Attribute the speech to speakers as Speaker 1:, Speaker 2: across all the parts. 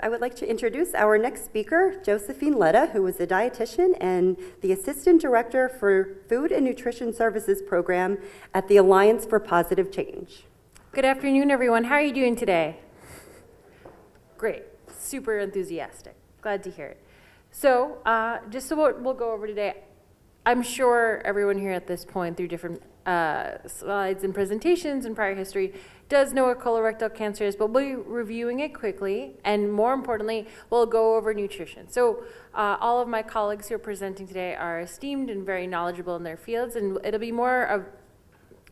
Speaker 1: I would like to introduce our next speaker, Josephine Ledda, who is a dietitian and the Assistant Director for Food and Nutrition Services Program at the Alliance for Positive Change.
Speaker 2: Good afternoon, everyone. How are you doing today? Great. Super enthusiastic. Glad to hear it. So, just so what we'll go over today, I'm sure everyone here at this point, through different slides and presentations and prior history, does know what colorectal cancer is, but we'll be reviewing it quickly, and more importantly, we'll go over nutrition. So all of my colleagues who are presenting today are esteemed and very knowledgeable in their fields, and it'll be more of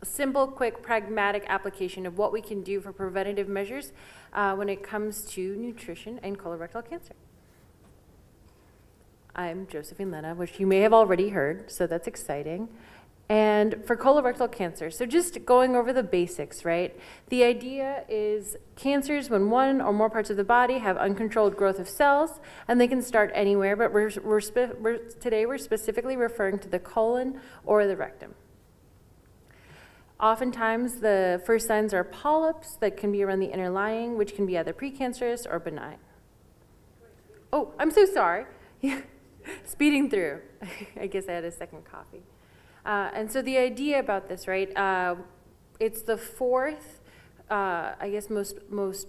Speaker 2: a simple, quick, pragmatic application of what we can do for preventative measures when it comes to nutrition and colorectal cancer. I'm Josephine Ledda, which you may have already heard, so that's exciting. And for colorectal cancer, so just going over the basics, right? The idea is cancers when one or more parts of the body have uncontrolled growth of cells, and they can start anywhere, but today we're specifically referring to the colon or the rectum. Oftentimes, the first signs are polyps that can be around the inner lining, which can be either precancerous or benign. Oh, I'm so sorry. Speeding through. I guess I had a second coffee. And so the idea about this, right, it's the fourth, I guess, most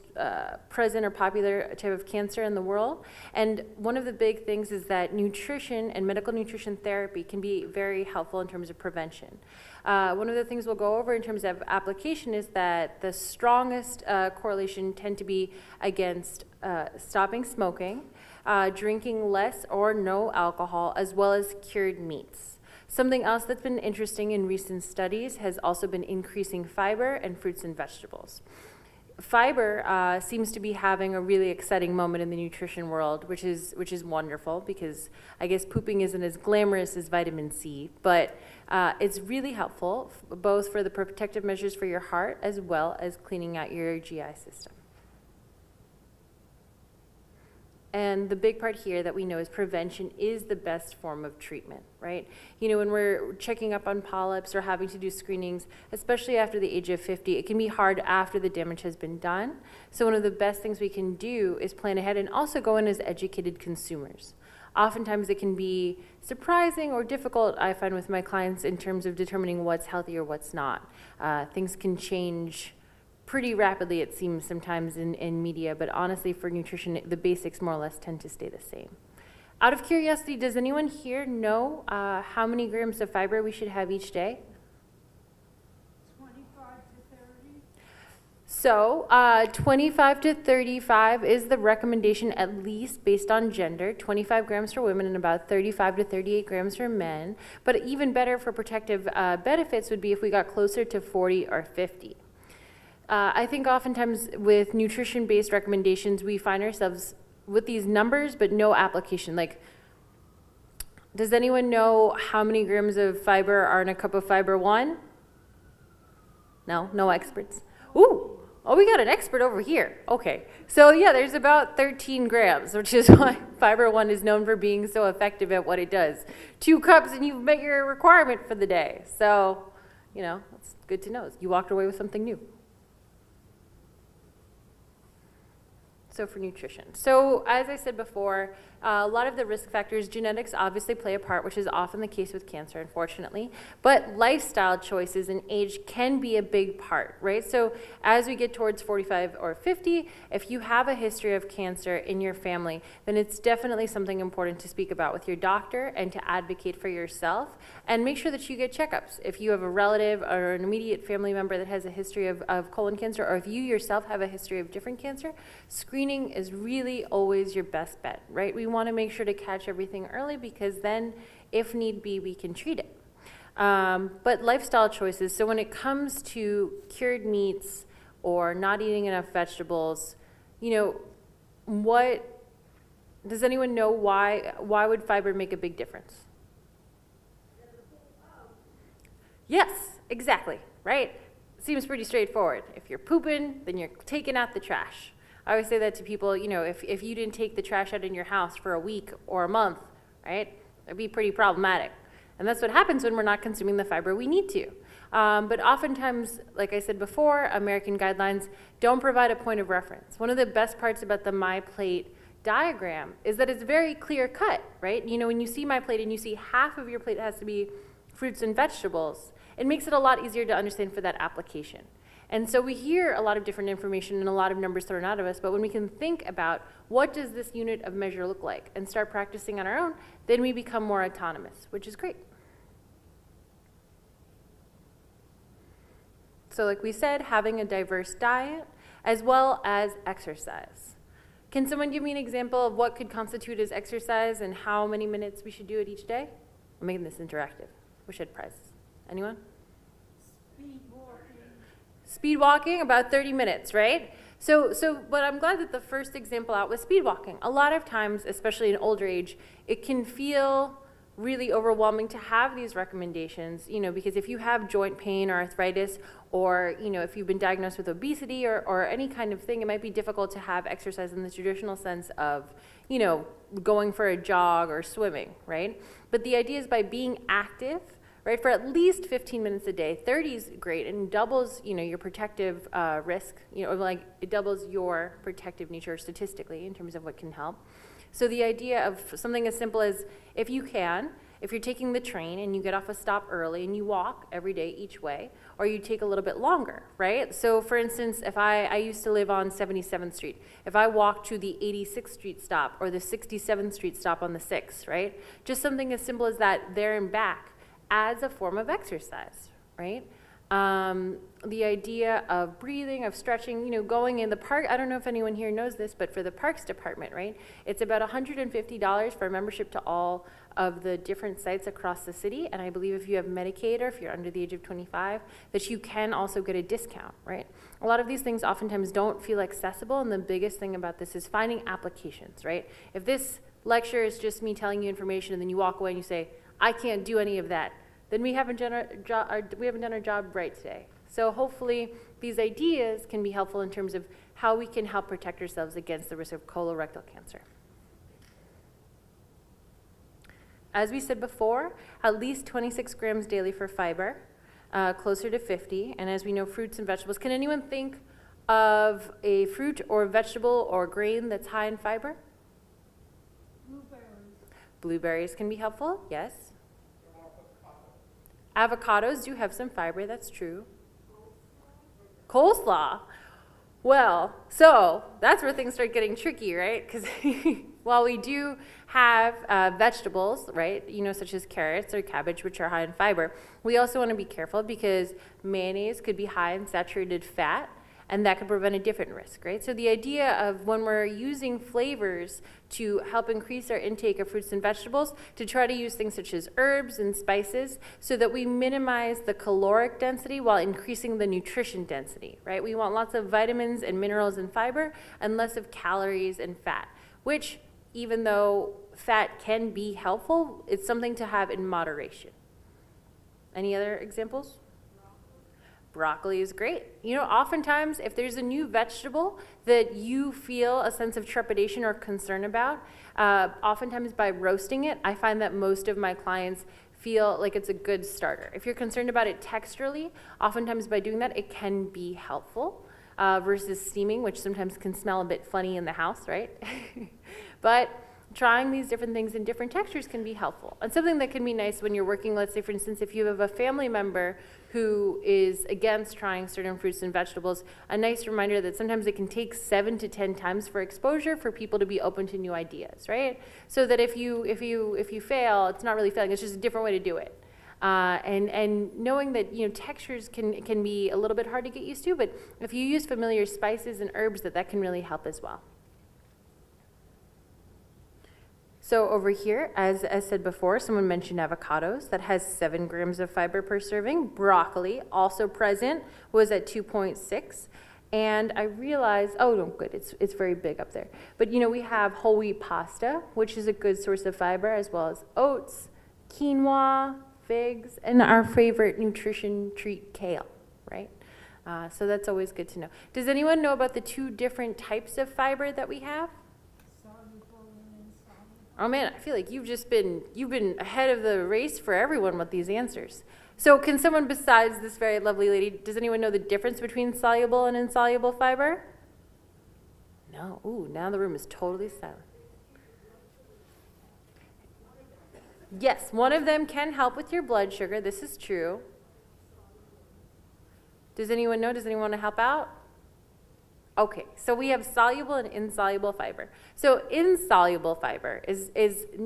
Speaker 2: present or popular type of cancer in the world. And one of the big things is that nutrition and medical nutrition therapy can be very helpful in terms of prevention. One of the things we'll go over in terms of application is that the strongest correlation tend to be against stopping smoking, drinking less or no alcohol, as well as cured meats. Something else that's been interesting in recent studies has also been increasing fiber and fruits and vegetables. Fiber seems to be having a really exciting moment in the nutrition world, which is wonderful, because I guess pooping isn't as glamorous as vitamin C, but it's really helpful both for the protective measures for your heart as well as cleaning out your GI system. And the big part here that we know is prevention is the best form of treatment, right? You know, when we're checking up on polyps or having to do screenings, especially after the age of 50, it can be hard after the damage has been done. So one of the best things we can do is plan ahead and also go in as educated consumers. Oftentimes it can be surprising or difficult, I find, with my clients in terms of determining what's healthy or what's not. Things can change pretty rapidly, it seems, sometimes in media, but honestly for nutrition, the basics more or less tend to stay the same. Out of curiosity, does anyone here know how many grams of fiber we should have each day?
Speaker 3: 25 to 30.
Speaker 2: So 25 to 35 is the recommendation, at least based on gender. 25 grams for women and about 35 to 38 grams for men. But even better for protective benefits would be if we got closer to 40 or 50. I think oftentimes with nutrition-based recommendations, we find ourselves with these numbers, but no application. Like, does anyone know how many grams of fiber are in a cup of fiber one? No experts. Ooh, oh, we got an expert over here. Okay, so yeah, there's about 13 grams, which is why fiber one is known for being so effective at what it does. 2 cups and you've met your requirement for the day. So, you know, it's good to know. You walked away with something new. So for nutrition. So as I said before, a lot of the risk factors, genetics obviously play a part, which is often the case with cancer, unfortunately, but lifestyle choices and age can be a big part, right? So as we get towards 45 or 50, if you have a history of cancer in your family, then it's definitely something important to speak about with your doctor and to advocate for yourself, and make sure that you get checkups. If you have a relative or an immediate family member that has a history of colon cancer, or if you yourself have a history of different cancer, screening is really always your best bet, right? We want to make sure to catch everything early, because then, if need be, we can treat it. But lifestyle choices, so when it comes to cured meats or not eating enough vegetables, you know, what, does anyone know why would fiber make a big difference? Yes, exactly, right? Seems pretty straightforward. If you're pooping, then you're taking out the trash. I always say that to people, you know, if you didn't take the trash out in your house for a week or a month, right, it'd be pretty problematic. And that's what happens when we're not consuming the fiber we need to. But oftentimes, like I said before, American guidelines don't provide a point of reference. One of the best parts about the My Plate diagram is that it's very clear cut, right? You know, when you see My Plate and you see half of your plate has to be fruits and vegetables, it makes it a lot easier to understand for that application. And so we hear a lot of different information and a lot of numbers thrown out of us, but when we can think about what does this unit of measure look like and start practicing on our own, then we become more autonomous, which is great. So like we said, having a diverse diet as well as exercise. Can someone give me an example of what could constitute as exercise and how many minutes we should do it each day? I'm making this interactive. Wish I had prizes. Anyone? Speed walking, about 30 minutes, right? But I'm glad that the first example out was speed walking. A lot of times, especially in older age, it can feel really overwhelming to have these recommendations, you know, because if you have joint pain or arthritis, or, you know, if you've been diagnosed with obesity or any kind of thing, it might be difficult to have exercise in the traditional sense of, you know, going for a jog or swimming, right? But the idea is by being active, right, for at least 15 minutes a day, 30 is great and doubles, you know, your protective risk, you know, like it doubles your protective nature statistically in terms of what can help. So the idea of something as simple as if you're taking the train and you get off a stop early and you walk every day each way, or you take a little bit longer, right? So for instance, if I used to live on 77th Street, if I walked to the 86th Street stop or the 67th Street stop on the 6th, right? Just something as simple as that there and back adds a form of exercise, right? The idea of breathing, of stretching, you know, going in the park. I don't know if anyone here knows this, but for the Parks Department, right, it's about $150 for a membership to all of the different sites across the city. And I believe if you have Medicaid or if you're under the age of 25, that you can also get a discount, right? A lot of these things oftentimes don't feel accessible. And the biggest thing about this is finding applications, right? If this lecture is just me telling you information and then you walk away and you say, I can't do any of that, then we haven't done our job right today. So hopefully these ideas can be helpful in terms of how we can help protect ourselves against the risk of colorectal cancer. As we said before, at least 26 grams daily for fiber, closer to 50. And as we know, fruits and vegetables. Can anyone think of a fruit or vegetable or grain that's high in fiber? Blueberries can be helpful, yes. Avocados do have some fiber, that's true. Coleslaw. Well, so that's where things start getting tricky, right? Because while we do have vegetables, right, you know, such as carrots or cabbage, which are high in fiber, we also want to be careful because mayonnaise could be high in saturated fat, and that could prevent a different risk, right? So the idea of when we're using flavors to help increase our intake of fruits and vegetables, to try to use things such as herbs and spices so that we minimize the caloric density while increasing the nutrition density, right? We want lots of vitamins and minerals and fiber and less of calories and fat, which even though fat can be helpful, it's something to have in moderation. Any other examples? Broccoli is great. You know, oftentimes if there's a new vegetable that you feel a sense of trepidation or concern about, oftentimes by roasting it, I find that most of my clients feel like it's a good starter. If you're concerned about it texturally, oftentimes by doing that, it can be helpful versus steaming, which sometimes can smell a bit funny in the house, right? But trying these different things in different textures can be helpful. And something that can be nice when you're working, let's say, for instance, if you have a family member who is against trying certain fruits and vegetables, a nice reminder that sometimes it can take 7 to 10 times for exposure for people to be open to new ideas, right? So that if you fail, it's not really failing, it's just a different way to do it. And knowing that, you know, textures can be a little bit hard to get used to, but if you use familiar spices and herbs, that can really help as well. So over here, as said before, someone mentioned avocados. That has 7 grams of fiber per serving. Broccoli, also present, was at 2.6. And I realized, oh no, good, it's very big up there. But you know, we have whole wheat pasta, which is a good source of fiber, as well as oats, quinoa, figs, and our favorite nutrition treat, kale, right? So that's always good to know. Does anyone know about the 2 different types of fiber that we have? Oh man, I feel like you've been ahead of the race for everyone with these answers. So can someone besides this very lovely lady, does anyone know the difference between soluble and insoluble fiber? No. Ooh, now the room is totally silent. Yes, one of them can help with your blood sugar. This is true. Does anyone know? Does anyone want to help out? Okay, so we have soluble and insoluble fiber. So insoluble fiber is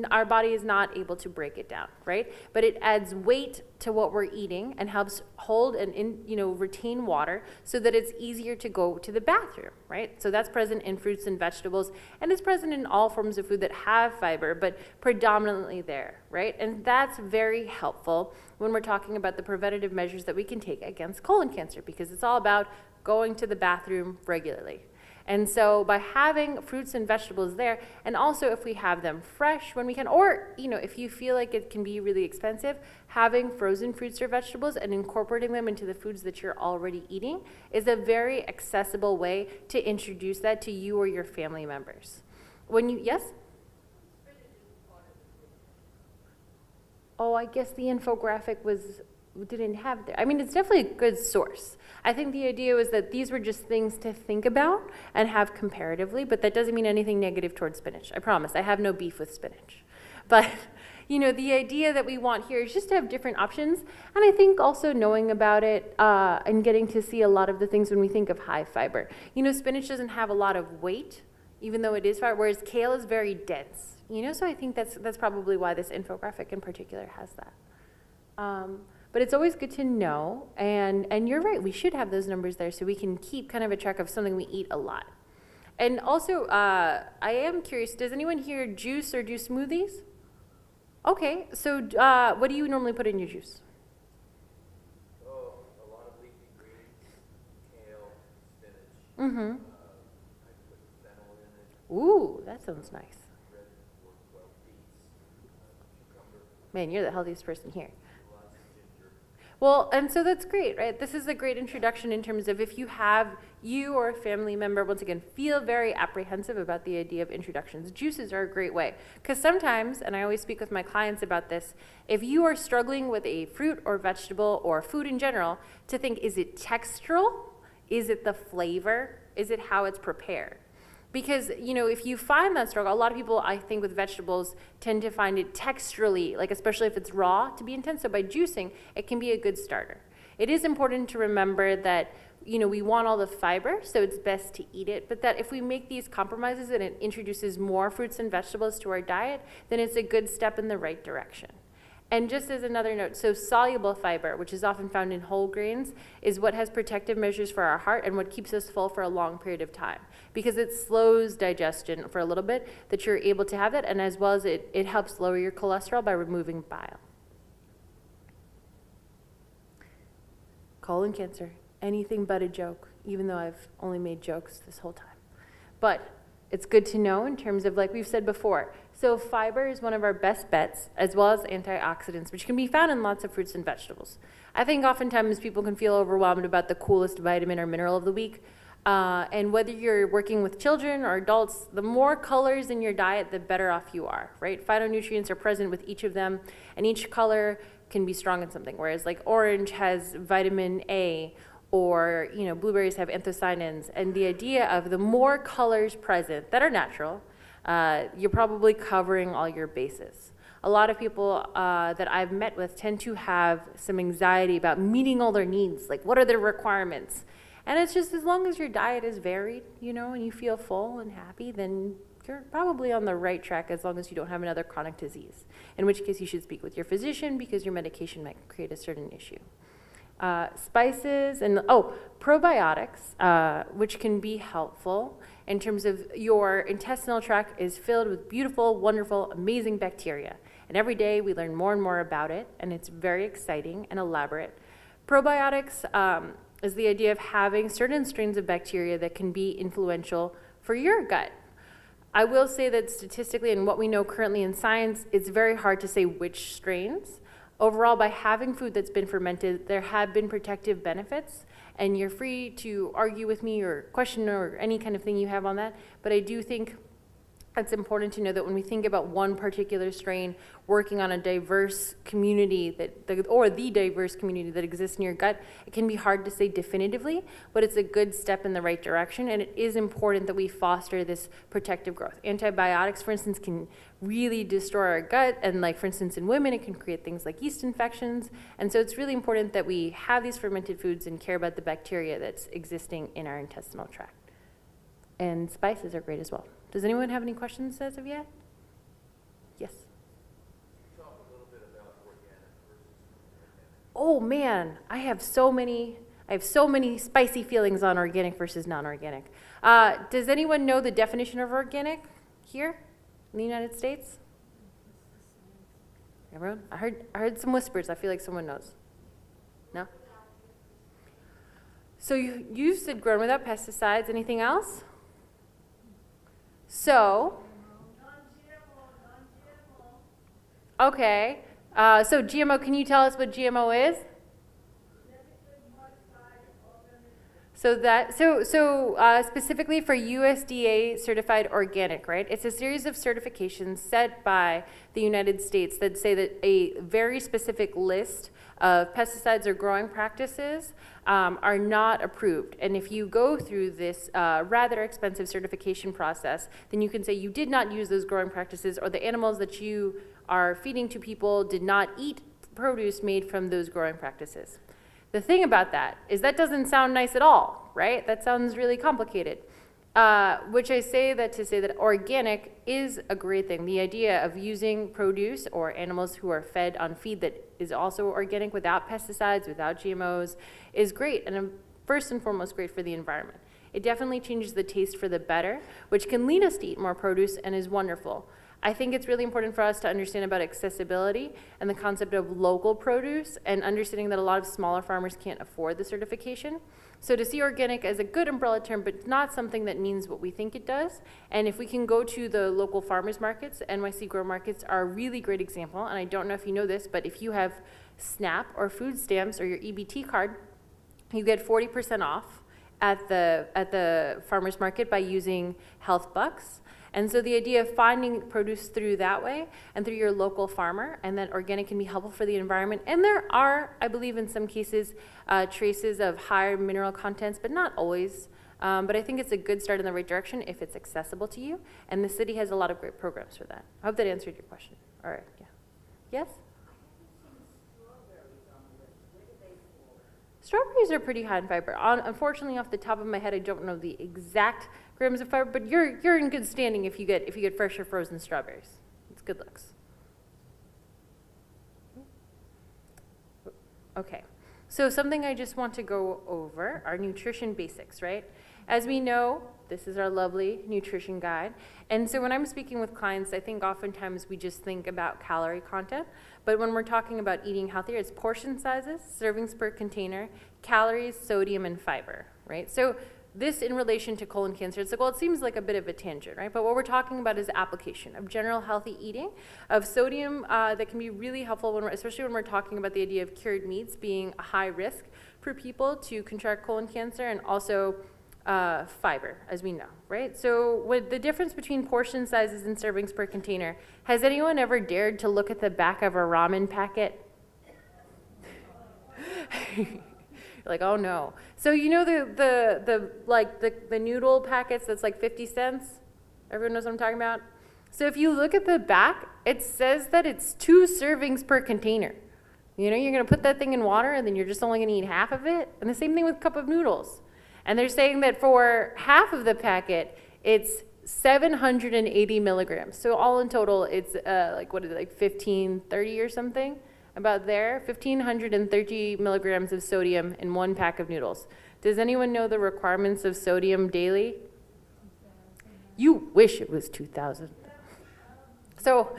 Speaker 2: our body is not able to break it down, right? But it adds weight to what we're eating and helps hold and retain water so that it's easier to go to the bathroom, right? So that's present in fruits and vegetables, and it's present in all forms of food that have fiber, but predominantly there, right? And that's very helpful when we're talking about the preventative measures that we can take against colon cancer, because it's all about going to the bathroom regularly. And so by having fruits and vegetables there, and also if we have them fresh when we can, or if you feel like it can be really expensive, having frozen fruits or vegetables and incorporating them into the foods that you're already eating is a very accessible way to introduce that to you or your family members. Yes? Oh, I guess the infographic didn't have there. I mean, it's definitely a good source. I think the idea was that these were just things to think about and have comparatively, but that doesn't mean anything negative towards spinach. I promise, I have no beef with spinach. But, the idea that we want here is just to have different options, and I think also knowing about it and getting to see a lot of the things when we think of high fiber. Spinach doesn't have a lot of weight, even though it is fiber, whereas kale is very dense. So I think that's probably why this infographic in particular has that. But it's always good to know, and you're right, we should have those numbers there so we can keep kind of a track of something we eat a lot. And also, I am curious, does anyone here juice or do smoothies? Okay, so what do you normally put in your juice?
Speaker 3: Oh, a lot of leafy greens, kale, spinach.
Speaker 2: Mm-hmm.
Speaker 3: I put fennel in it.
Speaker 2: Ooh, that sounds nice.
Speaker 3: Red or well, beets, cucumber,
Speaker 2: Man, you're the healthiest person here.
Speaker 3: lots of ginger.
Speaker 2: Well, and so that's great, right? This is a great introduction in terms of if you or a family member, once again, feel very apprehensive about the idea of introductions. Juices are a great way. Because sometimes, and I always speak with my clients about this, if you are struggling with a fruit or vegetable or food in general, to think, is it textural? Is it the flavor? Is it how it's prepared? Because, if you find that struggle, a lot of people, I think, with vegetables tend to find it texturally, like especially if it's raw, to be intense. So by juicing, it can be a good starter. It is important to remember that, we want all the fiber, so it's best to eat it, but that if we make these compromises and it introduces more fruits and vegetables to our diet, then it's a good step in the right direction. And just as another note, so soluble fiber, which is often found in whole grains, is what has protective measures for our heart and what keeps us full for a long period of time, because it slows digestion for a little bit, that you're able to have that, and as well as it helps lower your cholesterol by removing bile. Colon cancer, anything but a joke, even though I've only made jokes this whole time. But it's good to know in terms of, like we've said before, so fiber is one of our best bets, as well as antioxidants, which can be found in lots of fruits and vegetables. I think oftentimes people can feel overwhelmed about the coolest vitamin or mineral of the week. And whether you're working with children or adults, the more colors in your diet, the better off you are, right? Phytonutrients are present with each of them, and each color can be strong in something. Whereas like orange has vitamin A, or blueberries have anthocyanins. And the idea of the more colors present that are natural, you're probably covering all your bases. A lot of people that I've met with tend to have some anxiety about meeting all their needs, like what are their requirements? And it's just as long as your diet is varied, and you feel full and happy, then you're probably on the right track as long as you don't have another chronic disease, in which case you should speak with your physician because your medication might create a certain issue. Spices and probiotics, which can be helpful in terms of your intestinal tract is filled with beautiful, wonderful, amazing bacteria. And every day we learn more and more about it, and it's very exciting and elaborate. Probiotics is the idea of having certain strains of bacteria that can be influential for your gut. I will say that statistically, and what we know currently in science, it's very hard to say which strains. Overall, by having food that's been fermented, there have been protective benefits, and you're free to argue with me or question or any kind of thing you have on that. But I do think it's important to know that when we think about one particular strain working on a diverse community or the diverse community that exists in your gut, it can be hard to say definitively, but it's a good step in the right direction, and it is important that we foster this protective growth. Antibiotics, for instance, can really destroy our gut, and like, for instance, in women, it can create things like yeast infections, and so it's really important that we have these fermented foods and care about the bacteria that's existing in our intestinal tract. And spices are great as well. Does anyone have any questions as of yet? Yes.
Speaker 3: Talk a little bit about organic versus inorganic.
Speaker 2: Oh man, I have so many spicy feelings on organic versus non-organic. Does anyone know the definition of organic here in the United States? Everyone? I heard some whispers. I feel like someone knows. No? So you said grown without pesticides. Anything else? So, okay, so GMO, can you tell us what GMO is? So specifically for USDA certified organic, right? It's a series of certifications set by the United States that say that a very specific list of pesticides or growing practices are not approved. And if you go through this rather expensive certification process, then you can say you did not use those growing practices, or the animals that you are feeding to people did not eat produce made from those growing practices. The thing about that is that doesn't sound nice at all, right? That sounds really complicated. Which I say that to say that organic is a great thing. The idea of using produce or animals who are fed on feed that is also organic without pesticides, without GMOs, is great, and first and foremost great for the environment. It definitely changes the taste for the better, which can lead us to eat more produce and is wonderful. I think it's really important for us to understand about accessibility and the concept of local produce, and understanding that a lot of smaller farmers can't afford the certification. So to see organic as a good umbrella term, but not something that means what we think it does. And if we can go to the local farmers markets, NYC Grow Markets are a really great example. And I don't know if you know this, but if you have SNAP or food stamps or your EBT card, you get 40% off at the farmers market by using Health Bucks. And so the idea of finding produce through that way and through your local farmer, and that organic can be helpful for the environment. And there are, I believe in some cases, traces of higher mineral contents, but not always. But I think it's a good start in the right direction if it's accessible to you. And the city has a lot of great programs for that. I hope that answered your question. All right, yeah. Yes? Strawberries are pretty high in fiber. Unfortunately, off the top of my head, I don't know the exact grams of fiber, but you're in good standing if you get fresh or frozen strawberries. It's good looks. Okay, so something I just want to go over are nutrition basics, right? As we know, this is our lovely nutrition guide. And so when I'm speaking with clients, I think oftentimes we just think about calorie content. But when we're talking about eating healthier, it's portion sizes, servings per container, calories, sodium, and fiber, right? So this in relation to colon cancer, it's like, well, it seems like a bit of a tangent, right? But what we're talking about is application of general healthy eating, of sodium that can be really helpful, especially when we're talking about the idea of cured meats being a high risk for people to contract colon cancer, and also fiber, as we know, right? So what the difference between portion sizes and servings per container, has anyone ever dared to look at the back of a ramen packet? Like, oh no. So you know the noodle packets that's like 50 cents? Everyone knows what I'm talking about? So if you look at the back, it says that it's 2 servings per container. You know, you're gonna put that thing in water and then you're just only gonna eat half of it. And the same thing with a cup of noodles. And they're saying that for half of the packet, it's 780 milligrams. So all in total, it's like 1530 or something? About there, 1,530 milligrams of sodium in 1 pack of noodles. Does anyone know the requirements of sodium daily? You wish it was 2,000. So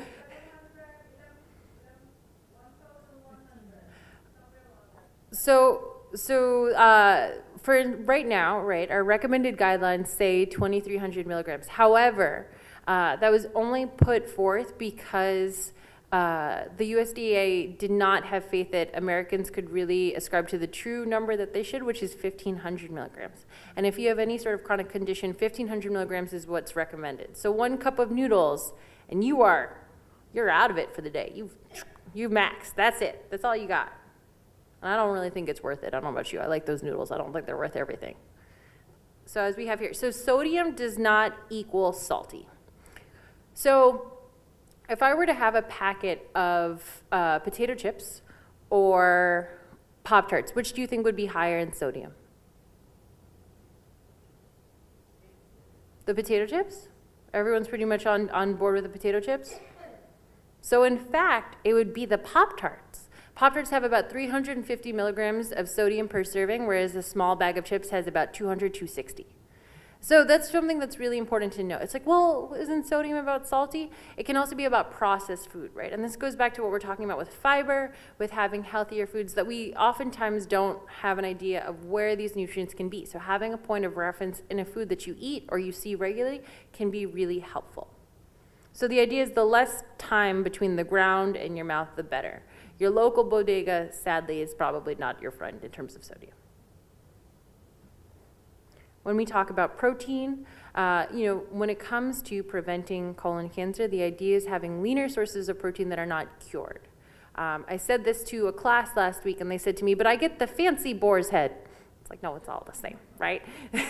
Speaker 2: for right now, right, our recommended guidelines say 2,300 milligrams. However, that was only put forth because The USDA did not have faith that Americans could really ascribe to the true number that they should, which is 1,500 milligrams. And if you have any sort of chronic condition, 1,500 milligrams is what's recommended. So 1 cup of noodles, and you're out of it for the day. You've maxed. That's it. That's all you got. And I don't really think it's worth it. I don't know about you. I like those noodles. I don't think they're worth everything. So as we have here, so sodium does not equal salty. So if I were to have a packet of potato chips or Pop-Tarts, which do you think would be higher in sodium? The potato chips? Everyone's pretty much on board with the potato chips? So in fact, it would be the Pop-Tarts. Pop-Tarts have about 350 milligrams of sodium per serving, whereas a small bag of chips has about 200, 260. So that's something that's really important to know. It's like, well, isn't sodium about salty? It can also be about processed food, right? And this goes back to what we're talking about with fiber, with having healthier foods, that we oftentimes don't have an idea of where these nutrients can be. So having a point of reference in a food that you eat or you see regularly can be really helpful. So the idea is the less time between the ground and your mouth, the better. Your local bodega, sadly, is probably not your friend in terms of sodium. When we talk about protein, when it comes to preventing colon cancer, the idea is having leaner sources of protein that are not cured. I said this to a class last week, and they said to me, but I get the fancy boar's head. It's like, no, it's all the same, right?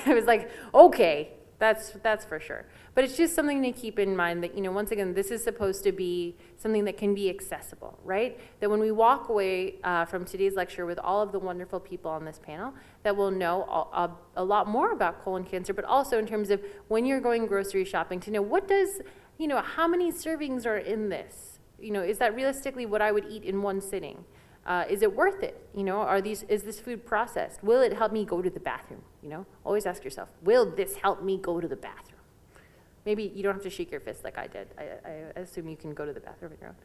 Speaker 2: I was like, okay, that's for sure. But it's just something to keep in mind that, once again, this is supposed to be something that can be accessible, right? That when we walk away from today's lecture with all of the wonderful people on this panel, that we'll know a lot more about colon cancer, but also in terms of when you're going grocery shopping to know how many servings are in this? Is that realistically what I would eat in one sitting? Is it worth it? Is this food processed? Will it help me go to the bathroom? Always ask yourself, will this help me go to the bathroom? Maybe you don't have to shake your fist like I did. I assume you can go to the bathroom on your own.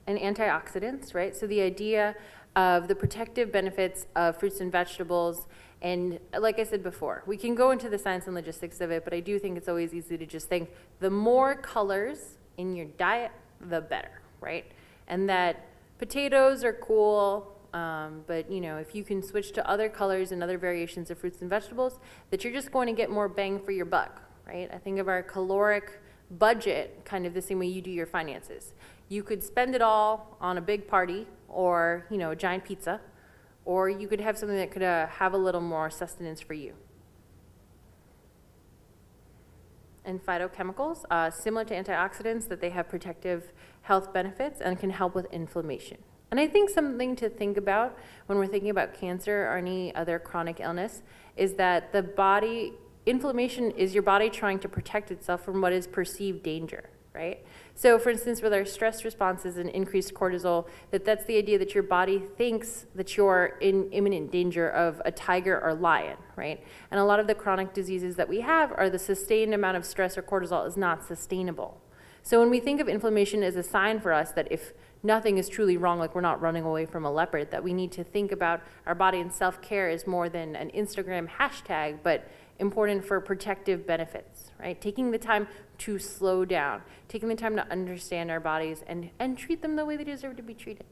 Speaker 2: And antioxidants, right? So the idea of the protective benefits of fruits and vegetables. And like I said before, we can go into the science and logistics of it, but I do think it's always easy to just think the more colors in your diet, the better, right? And that potatoes are cool, but if you can switch to other colors and other variations of fruits and vegetables, that you're just going to get more bang for your buck, right? I think of our caloric budget kind of the same way you do your finances. You could spend it all on a big party or, a giant pizza, or you could have something that could have a little more sustenance for you. And phytochemicals, similar to antioxidants, that they have protective health benefits and can help with inflammation. And I think something to think about when we're thinking about cancer or any other chronic illness is that inflammation is your body trying to protect itself from what is perceived danger, right? So for instance, with our stress responses and increased cortisol, that's the idea that your body thinks that you're in imminent danger of a tiger or lion, right? And a lot of the chronic diseases that we have are the sustained amount of stress or cortisol is not sustainable. So when we think of inflammation as a sign for us that if nothing is truly wrong, like we're not running away from a leopard, that we need to think about our body, and self-care is more than an Instagram hashtag, but important for protective benefits, right? Taking the time to slow down, taking the time to understand our bodies and treat them the way they deserve to be treated.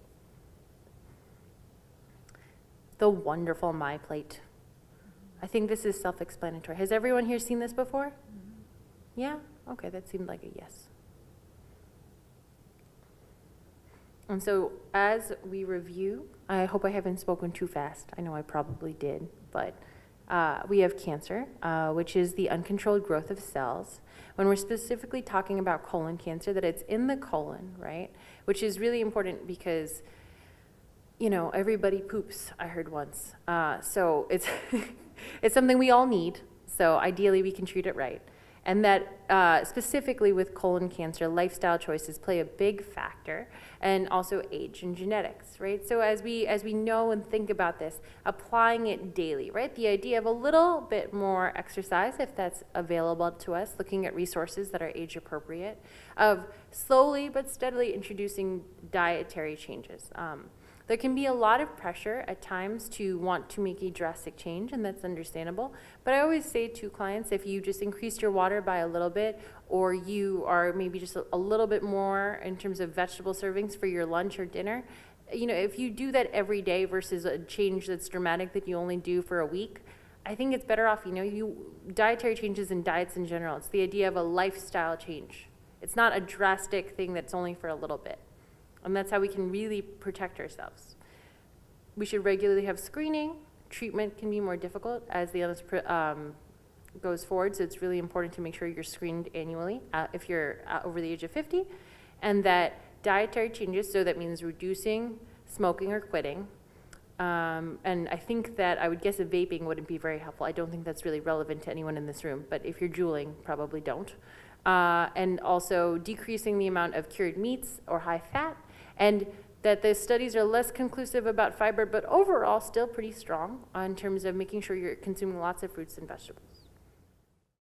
Speaker 2: The wonderful My Plate. I think this is self-explanatory. Has everyone here seen this before? Mm-hmm. Yeah? Okay, that seemed like a yes. And so as we review, I hope I haven't spoken too fast. I know I probably did, but we have cancer, which is the uncontrolled growth of cells. When we're specifically talking about colon cancer, that it's in the colon, right? Which is really important because, everybody poops, I heard once. So it's, it's something we all need. So ideally we can treat it right. And that specifically with colon cancer, lifestyle choices play a big factor, and also age and genetics, right? So as we know and think about this, applying it daily, right? The idea of a little bit more exercise, if that's available to us, looking at resources that are age appropriate, of slowly but steadily introducing dietary changes. There can be a lot of pressure at times to want to make a drastic change, and that's understandable. But I always say to clients, if you just increased your water by a little bit, or you are maybe just a little bit more in terms of vegetable servings for your lunch or dinner, you know, if you do that every day versus a change that's dramatic that you only do for a week, I think it's better off, you know, dietary changes in diets in general, it's the idea of a lifestyle change. It's not a drastic thing that's only for a little bit. And that's how we can really protect ourselves. We should regularly have screening. Treatment can be more difficult as the illness goes forward, so it's really important to make sure you're screened annually if you're over the age of 50, and that dietary changes, so that means reducing smoking or quitting. And I think that I would guess that vaping wouldn't be very helpful. I don't think that's really relevant to anyone in this room, but if you're juuling, probably don't. And also decreasing the amount of cured meats or high fat, and that the studies are less conclusive about fiber, but overall still pretty strong in terms of making sure you're consuming lots of fruits and vegetables.